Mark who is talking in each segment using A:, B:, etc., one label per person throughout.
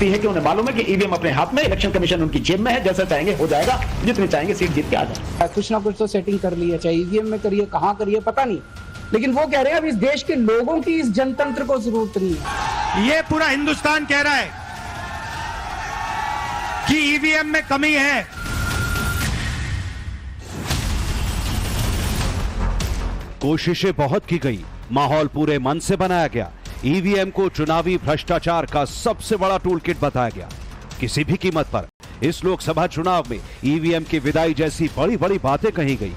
A: है कि उन्हें मालूम है कि ईवीएम अपने हाथ में, इलेक्शन कमीशन उनकी जेब में है, जैसा चाहेंगे हो जाएगा, जितने चाहेंगे सीट जीत के आ जाए।
B: कुछ ना कुछ तो सेटिंग कर ली है, चाहे ईवीएम में करिए, कहाँ करिए पता नहीं, लेकिन वो कह रहे हैं अब इस देश के लोगों की इस जनतंत्र को जरूरत नहीं है।
C: ये पूरा हिंदुस्तान कह रहा है कि ईवीएम में कमी है।
D: कोशिशें बहुत की गई, माहौल पूरे मन से बनाया गया। ईवीएम को चुनावी भ्रष्टाचार का सबसे बड़ा टूल किट बताया गया। किसी भी कीमत पर इस लोकसभा चुनाव में ईवीएम की विदाई जैसी बड़ी बड़ी बातें कही गई।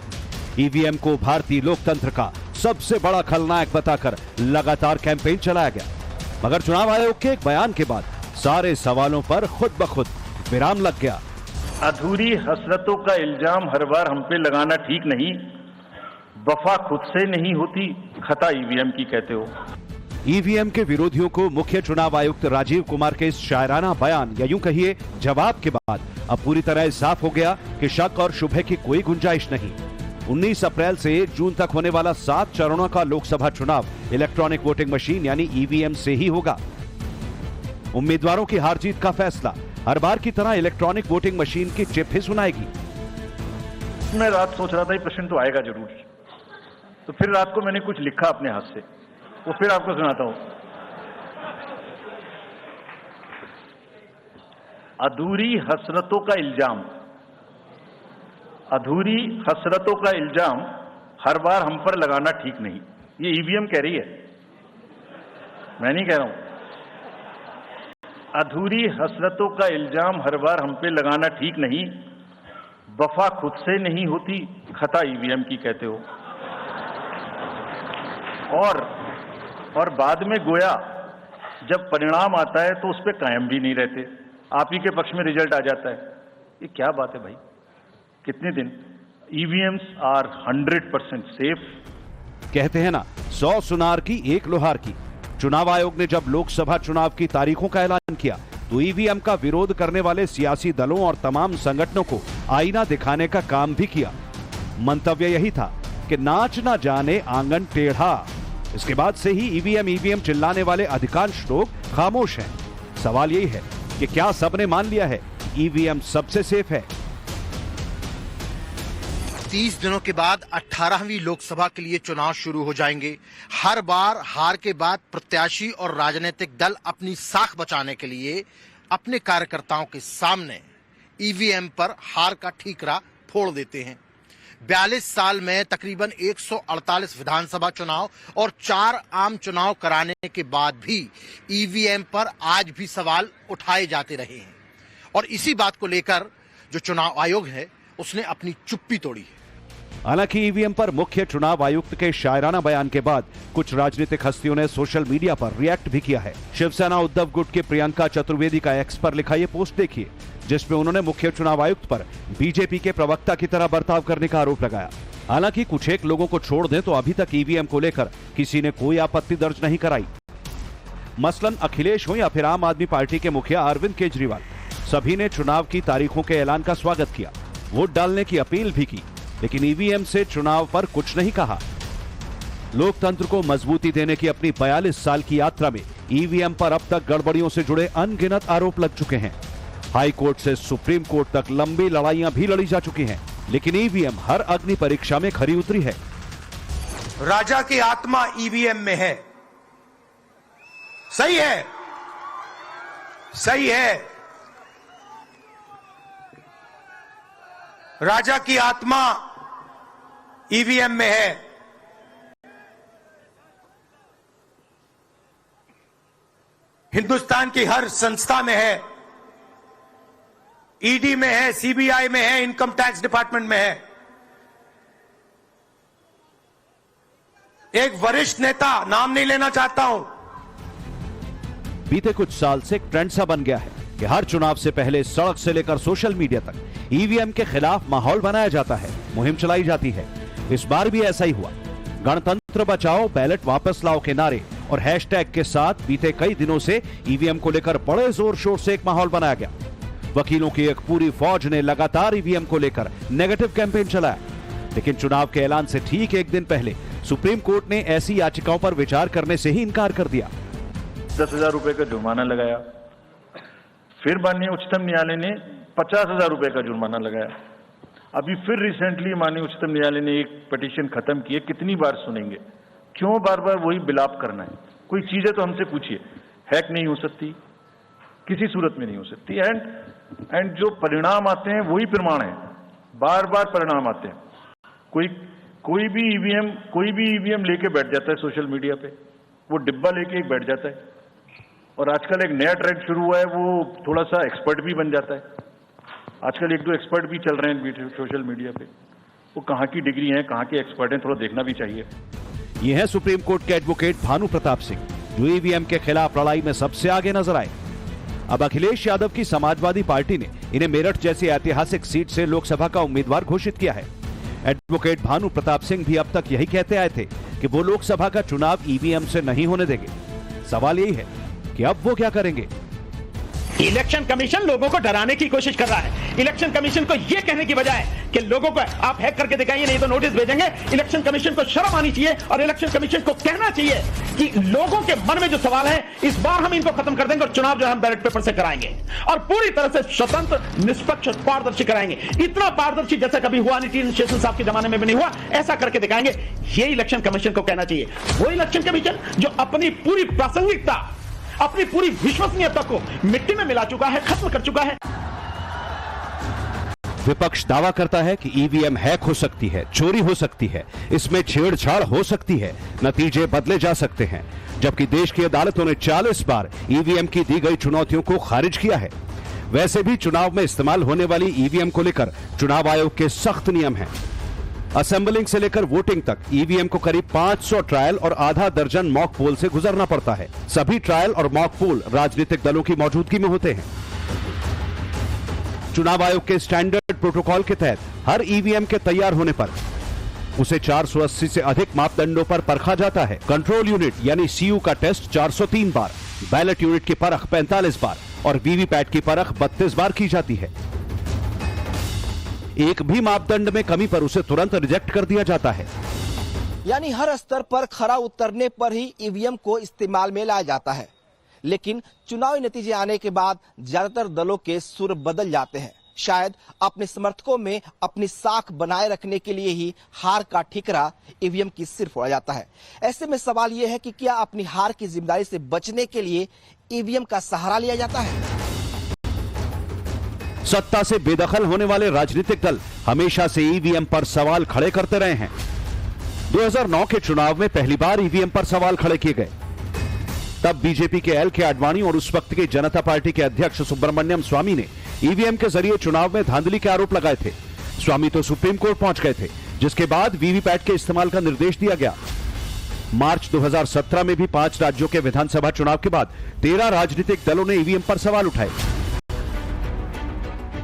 D: ईवीएम को भारतीय लोकतंत्र का सबसे बड़ा खलनायक बताकर लगातार कैंपेन चलाया गया। मगर चुनाव आयोग के एक बयान के बाद सारे सवालों पर खुद ब खुद विराम लग गया।
E: अधूरी हसरतों का इल्जाम हर बार हम पे लगाना ठीक नहीं। वफा खुद से नहीं होती, खता ईवीएम की कहते हो।
D: ईवीएम के विरोधियों को मुख्य चुनाव आयुक्त राजीव कुमार के इस शायराना बयान या यूं कहिए जवाब के बाद अब पूरी तरह साफ हो गया कि शक और शुभे की कोई गुंजाइश नहीं। 19 अप्रैल से 1 जून तक होने वाला 7 चरणों का लोकसभा चुनाव इलेक्ट्रॉनिक वोटिंग मशीन यानी ईवीएम से ही होगा। उम्मीदवारों की हार जीत का फैसला हर बार की तरह इलेक्ट्रॉनिक वोटिंग मशीन की चिप ही सुनाएगी।
E: मैं रात सोच रहा था ये प्रश्न तो आएगा जरूर, तो फिर रात को मैंने कुछ लिखा अपने हाथ से, वो फिर आपको सुनाता हूं। अधूरी हसरतों का इल्जाम, अधूरी हसरतों का इल्जाम हर बार हम पर लगाना ठीक नहीं। ये ईवीएम कह रही है, मैं नहीं कह रहा हूं। अधूरी हसरतों का इल्जाम हर बार हम पे लगाना ठीक नहीं। वफा खुद से नहीं होती, खता ईवीएम की कहते हो। और बाद में गोया जब परिणाम आता है तो उस पर कायम भी नहीं रहते, आप ही के पक्ष में रिजल्ट आ जाता है। ये क्या बात है भाई, कितने दिन? EVMs are 100% safe.
D: कहते हैं ना 100 सुनार की 1 लोहार की। चुनाव आयोग ने जब लोकसभा चुनाव की तारीखों का ऐलान किया तो ईवीएम का विरोध करने वाले सियासी दलों और तमाम संगठनों को आईना दिखाने का काम भी किया। मंतव्य यही था कि नाच ना जाने आंगन टेढ़ा। इसके बाद से ही ईवीएम चिल्लाने वाले अधिकांश लोग खामोश हैं। सवाल यही है कि क्या सबने मान लिया है ईवीएम सबसे सेफ है?
F: 30 दिनों के बाद 18वीं लोकसभा के लिए चुनाव शुरू हो जाएंगे। हर बार हार के बाद प्रत्याशी और राजनीतिक दल अपनी साख बचाने के लिए अपने कार्यकर्ताओं के सामने ईवीएम पर हार का ठीकरा फोड़ देते हैं। 42 साल में तकरीबन 148 विधानसभा चुनाव और 4 आम चुनाव कराने के बाद भी ईवीएम पर आज भी सवाल उठाए जाते रहे हैं और इसी बात को लेकर जो चुनाव आयोग है उसने अपनी चुप्पी तोड़ी है।
D: हालांकि ईवीएम पर मुख्य चुनाव आयुक्त के शायराना बयान के बाद कुछ राजनीतिक हस्तियों ने सोशल मीडिया पर रिएक्ट भी किया है। शिवसेना उद्धव गुट के प्रियंका चतुर्वेदी का एक्स पर लिखा ये पोस्ट देखिए, जिसमें उन्होंने मुख्य चुनाव आयुक्त पर बीजेपी के प्रवक्ता की तरह बर्ताव करने का आरोप लगाया। हालांकि कुछ एक लोगों को छोड़ दें तो अभी तक ईवीएम को लेकर किसी ने कोई आपत्ति दर्ज नहीं कराई। मसलन अखिलेश हो या फिर आम आदमी पार्टी के मुखिया अरविंद केजरीवाल, सभी ने चुनाव की तारीखों के ऐलान का स्वागत किया, वोट डालने की अपील भी की, लेकिन ईवीएम से चुनाव पर कुछ नहीं कहा। लोकतंत्र को मजबूती देने की अपनी 42 साल की यात्रा में ईवीएम पर अब तक गड़बड़ियों से जुड़े अनगिनत आरोप लग चुके हैं। हाई कोर्ट से सुप्रीम कोर्ट तक लंबी लड़ाइयां भी लड़ी जा चुकी हैं, लेकिन ईवीएम हर अग्नि परीक्षा में खरी उतरी है।
C: राजा की आत्मा ईवीएम में है। सही है, सही है। राजा की आत्मा ईवीएम में है। हिंदुस्तान की हर संस्था में है, ईडी में है, सीबीआई में है, इनकम टैक्स डिपार्टमेंट में है। एक वरिष्ठ नेता, नाम नहीं लेना चाहता हूं,
D: बीते कुछ साल से एक ट्रेंड सा बन गया है कि हर चुनाव से पहले सड़क से लेकर सोशल मीडिया तक ईवीएम के खिलाफ माहौल बनाया जाता है, मुहिम चलाई जाती है। इस बार भी ऐसा ही हुआ। गणतंत्र बचाओ, बैलेट वापस लाओ के नारे और हैशटैग के साथ बीते कई दिनों से ईवीएम को लेकर बड़े जोर शोर से एक माहौल बनाया गया। वकीलों की एक पूरी फौज ने लगातार ईवीएम को लेकर नेगेटिव कैंपेन चलाया, लेकिन चुनाव के ऐलान से ठीक एक दिन पहले सुप्रीम कोर्ट ने ऐसी याचिकाओं पर विचार करने से ही इनकार कर दिया।
E: 10,000 रुपए का जुर्माना लगाया, फिर माननीय उच्चतम न्यायालय ने 50,000 रुपए का जुर्माना लगाया। अभी फिर रिसेंटली माननीय उच्चतम न्यायालय ने एक पिटीशन खत्म की है। कितनी बार सुनेंगे? क्यों बार बार वही बिलाप करना है? कोई चीजें तो हमसे पूछिए। हैक नहीं हो सकती, किसी सूरत में नहीं हो सकती। एंड जो परिणाम आते हैं वही प्रमाण है। बार बार परिणाम आते हैं। कोई भी ईवीएम लेके बैठ जाता है सोशल मीडिया पे, वो डिब्बा लेके एक बैठ जाता है। और आजकल एक नया ट्रेंड शुरू हुआ है, वो थोड़ा सा एक्सपर्ट भी बन जाता है। आजकल एक दो एक्सपर्ट भी चल रहे हैं सोशल मीडिया पे। वो कहाँ की डिग्री है, कहाँ के एक्सपर्ट हैं, थोड़ा देखना भी चाहिए।
D: ये है सुप्रीम कोर्ट के एडवोकेट भानु प्रताप सिंह, जो ईवीएम के खिलाफ लड़ाई में सबसे आगे नजर आए। अब अखिलेश यादव की समाजवादी पार्टी ने इन्हें मेरठ जैसी ऐतिहासिक सीट से लोकसभा का उम्मीदवार घोषित किया है। एडवोकेट भानु प्रताप सिंह भी अब तक यही कहते आए थे कि वो लोकसभा का चुनाव ईवीएम से नहीं होने देंगे। सवाल यही है कि अब वो क्या करेंगे।
A: इलेक्शन कमीशन लोगों को डराने की कोशिश कर रहा है। इलेक्शन कमीशन को यह कहने की बजाय कि लोगों को आप हैक करके दिखाइए नहीं तो नोटिस भेजेंगे, इलेक्शन कमीशन को शर्म आनी चाहिए और इलेक्शन कमीशन को कहना चाहिए कि लोगों के मन में जो सवाल है इस बार हम इनको खत्म कर देंगे और चुनाव जो हम बैलेट पेपर से कराएंगे और पूरी तरह से स्वतंत्र, निष्पक्ष, पारदर्शी कराएंगे। इतना पारदर्शी जैसा कभी हुआ नहीं, टी शेषन साहब के जमाने में भी नहीं हुआ, ऐसा करके दिखाएंगे। ये इलेक्शन कमीशन को कहना चाहिए। वो इलेक्शन कमीशन जो अपनी पूरी प्रासंगिकता, अपनी पूरी विश्वसनीयता को मिट्टी में मिला चुका है, खत्म कर चुका है।
D: विपक्ष दावा करता है कि ईवीएम हैक हो सकती है, चोरी हो सकती है, इसमें छेड़छाड़ हो सकती है, नतीजे बदले जा सकते हैं, जबकि देश की अदालतों ने 40 बार ईवीएम की दी गई चुनौतियों को खारिज किया है। वैसे भी चुनाव में इस्तेमाल होने वाली ईवीएम को लेकर चुनाव आयोग के सख्त नियम हैं। असेंबलिंग से लेकर वोटिंग तक ईवीएम को करीब 500 ट्रायल और आधा दर्जन मॉक पोल से गुजरना पड़ता है। सभी ट्रायल और मॉक पोल राजनीतिक दलों की मौजूदगी में होते हैं। चुनाव आयोग के स्टैंडर्ड प्रोटोकॉल के तहत हर ईवीएम के तैयार होने पर उसे 480 से अधिक मापदंडों पर परखा जाता है। कंट्रोल यूनिट यानी सीयू का टेस्ट 403 बार, बैलेट यूनिट की परख 45 बार और वीवीपैट की परख 32 बार की जाती है। एक भी मापदंड में कमी पर उसे तुरंत रिजेक्ट कर दिया जाता है।
G: यानी हर स्तर पर खरा उतरने पर ही ईवीएम को इस्तेमाल में लाया जाता है। लेकिन चुनावी नतीजे आने के बाद ज्यादातर दलों के सुर बदल जाते हैं। शायद अपने समर्थकों में अपनी साख बनाए रखने के लिए ही हार का ठिकरा ईवीएम की सिर फोड़ा जाता है। ऐसे में सवाल यह है कि क्या अपनी हार की जिम्मेदारी से बचने के लिए ईवीएम का सहारा लिया जाता है?
D: सत्ता से बेदखल होने वाले राजनीतिक दल हमेशा से ईवीएम पर सवाल खड़े करते रहे हैं। 2009 के चुनाव में पहली बार ईवीएम पर सवाल खड़े किए गए। तब बीजेपी के एल के आडवाणी और उस वक्त के जनता पार्टी के अध्यक्ष सुब्रमण्यम स्वामी ने ईवीएम के जरिए चुनाव में धांधली के आरोप लगाए थे। स्वामी तो सुप्रीम कोर्ट पहुंच गए थे, जिसके बाद वीवीपैट के इस्तेमाल का निर्देश दिया गया। मार्च 2017 में भी 5 राज्यों के विधानसभा चुनाव के बाद 13 राजनीतिक दलों ने ईवीएम पर सवाल उठाए।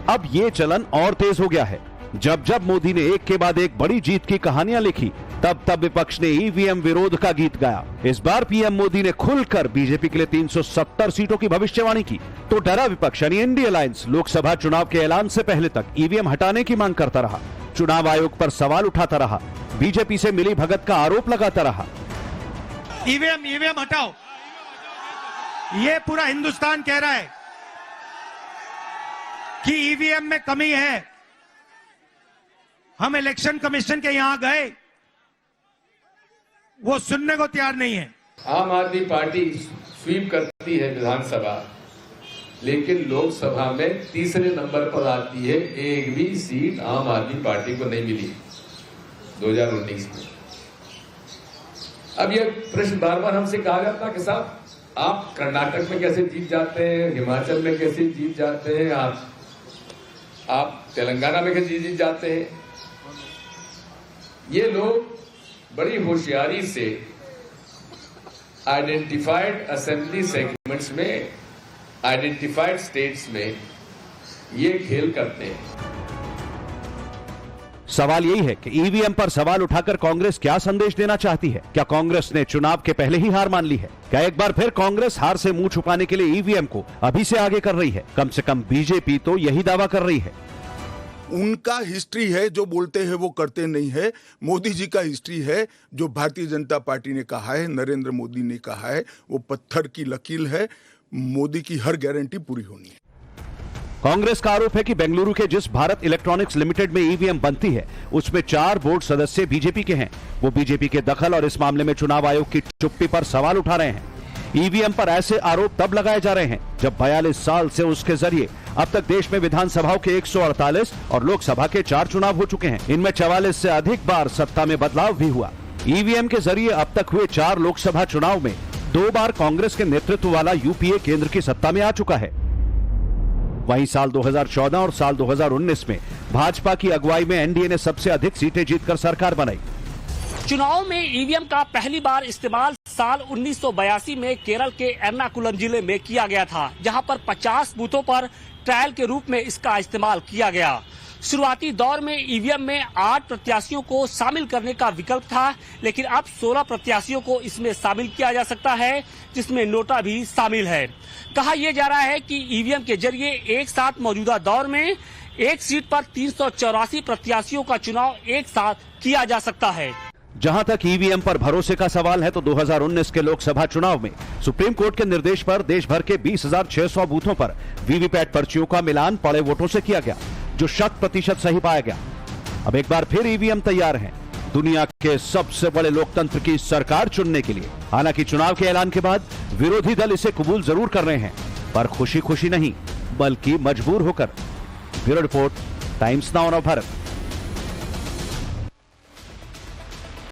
D: अब यह चलन और तेज हो गया है। जब जब मोदी ने एक के बाद एक बड़ी जीत की कहानियां लिखी, तब तब विपक्ष ने ईवीएम विरोध का गीत गाया। इस बार पीएम मोदी ने खुलकर बीजेपी के लिए 370 सीटों की भविष्यवाणी की, तो डरा विपक्ष यानी इंडिया अलायंस लोकसभा चुनाव के ऐलान से पहले तक ईवीएम हटाने की मांग करता रहा, चुनाव आयोग पर सवाल उठाता रहा, बीजेपी से मिली भगत का आरोप लगाता रहा।
C: ईवीएम हटाओ, ये पूरा हिंदुस्तान कह रहा है कि ईवीएम में कमी है। हम इलेक्शन कमीशन के यहां गए, वो सुनने को तैयार नहीं है।
H: आम आदमी पार्टी स्वीप करती है विधानसभा, लेकिन लोकसभा में तीसरे नंबर पर आती है। एक भी सीट आम आदमी पार्टी को नहीं मिली 2019 में। अब यह प्रश्न बार बार हमसे कहा जाता कि साहब आप कर्नाटक में कैसे जीत जाते हैं, हिमाचल में कैसे जीत जाते हैं, आप तेलंगाना में कैसे जीत जाते हैं। ये लोग बड़ी होशियारी से आइडेंटिफाइड असेंबली सेगमेंट्स में, आइडेंटिफाइड स्टेट्स में ये खेल करते हैं।
D: सवाल यही है कि ईवीएम पर सवाल उठाकर कांग्रेस क्या संदेश देना चाहती है? क्या कांग्रेस ने चुनाव के पहले ही हार मान ली है? क्या एक बार फिर कांग्रेस हार से मुंह छुपाने के लिए ईवीएम को अभी से आगे कर रही है? कम से कम बीजेपी तो यही दावा कर रही है।
I: उनका हिस्ट्री है, जो बोलते हैं वो करते नहीं है। मोदी जी का हिस्ट्री है, जो भारतीय जनता पार्टी ने कहा है, नरेंद्र मोदी ने कहा है, वो पत्थर की लकीर है। मोदी की हर गारंटी पूरी होनी है।
D: कांग्रेस का आरोप है कि बेंगलुरु के जिस भारत इलेक्ट्रॉनिक्स लिमिटेड में ईवीएम बनती है उसमें 4 बोर्ड सदस्य बीजेपी के हैं। वो बीजेपी के दखल और इस मामले में चुनाव आयोग की चुप्पी पर सवाल उठा रहे हैं। ईवीएम पर ऐसे आरोप तब लगाए जा रहे हैं जब 42 साल से उसके जरिए अब तक देश में विधानसभाओं के 148 और लोकसभा के 4 चुनाव हो चुके हैं। इनमें 44 से अधिक बार सत्ता में बदलाव भी हुआ। ईवीएम के जरिए अब तक हुए 4 लोकसभा चुनाव में 2 बार कांग्रेस के नेतृत्व वाला यूपीए केंद्र की सत्ता में आ चुका है। वहीं साल 2014 और साल 2019 में भाजपा की अगुवाई में एनडीए ने सबसे अधिक सीटें जीतकर सरकार बनाई।
J: चुनाव में ईवीएम का पहली बार इस्तेमाल साल 1982 में केरल के एर्नाकुलम जिले में किया गया था, जहां पर 50 बूथों पर ट्रायल के रूप में इसका इस्तेमाल किया गया। शुरुआती दौर में ईवीएम में 8 प्रत्याशियों को शामिल करने का विकल्प था, लेकिन अब 16 प्रत्याशियों को इसमें शामिल किया जा सकता है, जिसमें नोटा भी शामिल है। कहा यह जा रहा है कि ईवीएम के जरिए एक साथ मौजूदा दौर में एक सीट पर 384 प्रत्याशियों का चुनाव एक साथ किया जा सकता है।
D: जहां तक ईवीएम पर भरोसे का सवाल है तो 2019 के लोकसभा चुनाव में सुप्रीम कोर्ट के निर्देश पर देश भर के 20,600 बूथों पर वीवीपैट पर्चियों का मिलान पड़े वोटों से किया गया, जो 100% सही पाया गया। अब एक बार फिर ईवीएम तैयार हैं दुनिया के सबसे बड़े लोकतंत्र की सरकार चुनने के लिए। हालांकि चुनाव के ऐलान के बाद विरोधी दल इसे कबूल जरूर कर रहे हैं, पर खुशी खुशी नहीं बल्कि मजबूर होकर। Bureau report, times now Bharat.